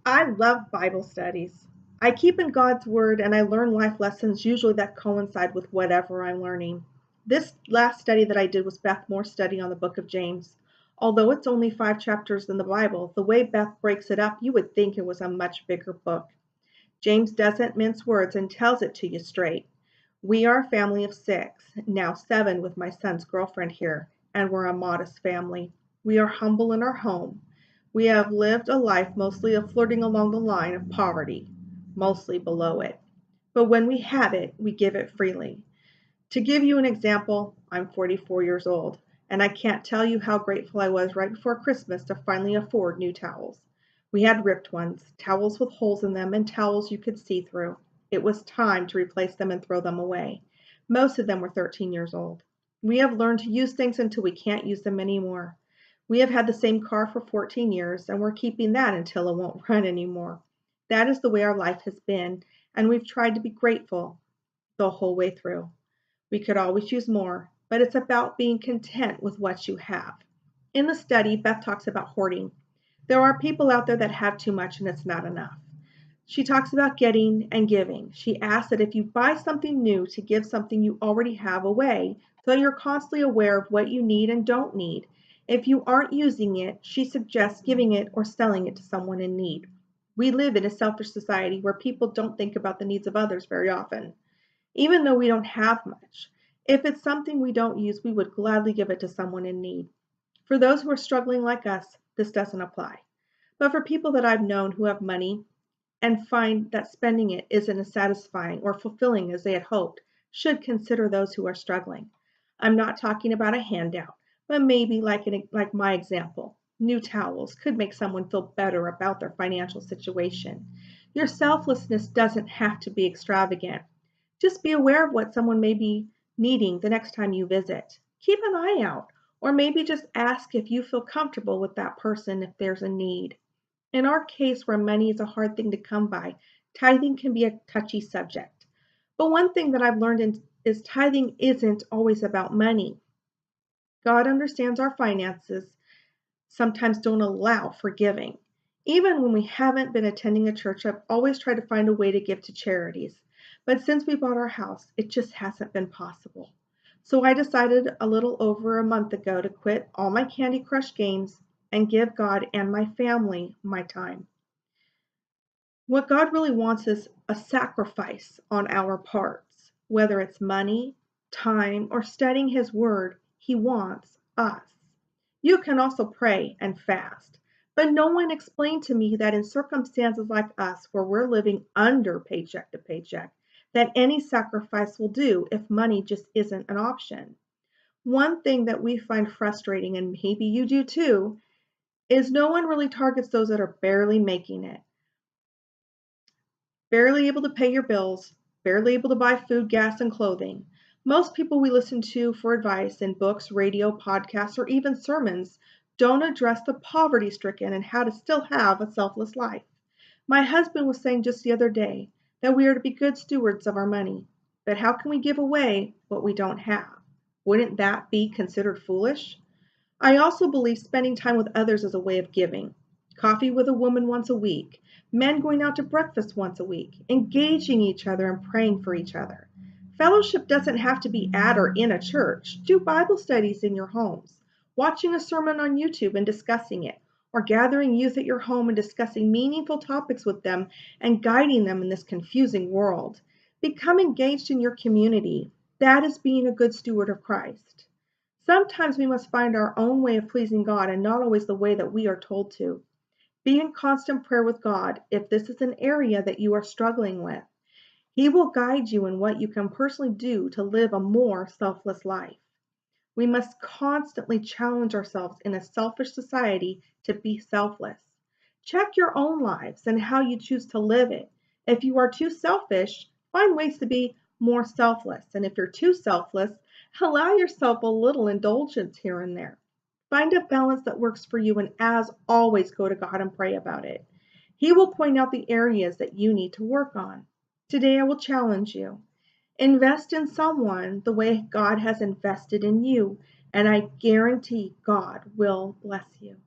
I love Bible studies. I keep in God's Word and I learn life lessons usually that coincide with whatever I'm learning. This last study that I did was Beth Moore's study on the book of James. Although it's only 5 chapters in the Bible, the way Beth breaks it up, you would think it was a much bigger book. James doesn't mince words and tells it to you straight. We are a family of 6, now 7 with my son's girlfriend here, and we're a modest family. We are humble in our home. We have lived a life mostly of flirting along the line of poverty, mostly below it. But when we have it, we give it freely. To give you an example, I'm 44 years old, and I can't tell you how grateful I was right before Christmas to finally afford new towels. We had ripped ones, towels with holes in them, and towels you could see through. It was time to replace them and throw them away. Most of them were 13 years old. We have learned to use things until we can't use them anymore. We have had the same car for 14 years, and we're keeping that until it won't run anymore. That is the way our life has been, and we've tried to be grateful the whole way through. We could always use more, but it's about being content with what you have. In the study, Beth talks about hoarding. There are people out there that have too much and it's not enough. She talks about getting and giving. She asks that if you buy something new, to give something you already have away, so you're constantly aware of what you need and don't need. If you aren't using it, she suggests giving it or selling it to someone in need. We live in a selfish society where people don't think about the needs of others very often. Even though we don't have much, if it's something we don't use, we would gladly give it to someone in need. For those who are struggling like us, this doesn't apply. But for people that I've known who have money and find that spending it isn't as satisfying or fulfilling as they had hoped, should consider those who are struggling. I'm not talking about a handout, but maybe like my example. New towels could make someone feel better about their financial situation. Your selflessness doesn't have to be extravagant. Just be aware of what someone may be needing the next time you visit. Keep an eye out, or maybe just ask if you feel comfortable with that person if there's a need. In our case, where money is a hard thing to come by, tithing can be a touchy subject. But one thing that I've learned is tithing isn't always about money. God understands our finances sometimes don't allow for giving. Even when we haven't been attending a church, I've always tried to find a way to give to charities. But since we bought our house, it just hasn't been possible. So I decided a little over a month ago to quit all my Candy Crush games and give God and my family my time. What God really wants is a sacrifice on our parts, whether it's money, time, or studying His Word. He wants us. You can also pray and fast, but no one explained to me that in circumstances like us, where we're living under paycheck to paycheck, that any sacrifice will do if money just isn't an option. One thing that we find frustrating, and maybe you do too, is no one really targets those that are barely making it, barely able to pay your bills, barely able to buy food, gas, and clothing. Most people we listen to for advice in books, radio, podcasts, or even sermons don't address the poverty stricken and how to still have a selfless life. My husband was saying just the other day that we are to be good stewards of our money, but how can we give away what we don't have? Wouldn't that be considered foolish? I also believe spending time with others is a way of giving. Coffee with a woman once a week, men going out to breakfast once a week, engaging each other and praying for each other. Fellowship doesn't have to be at or in a church. Do Bible studies in your homes, watching a sermon on YouTube and discussing it, or gathering youth at your home and discussing meaningful topics with them and guiding them in this confusing world. Become engaged in your community. That is being a good steward of Christ. Sometimes we must find our own way of pleasing God and not always the way that we are told to. Be in constant prayer with God if this is an area that you are struggling with. He will guide you in what you can personally do to live a more selfless life. We must constantly challenge ourselves in a selfish society to be selfless. Check your own lives and how you choose to live it. If you are too selfish, find ways to be more selfless. And if you're too selfless, allow yourself a little indulgence here and there. Find a balance that works for you, and as always, go to God and pray about it. He will point out the areas that you need to work on. Today, I will challenge you. Invest in someone the way God has invested in you, and I guarantee God will bless you.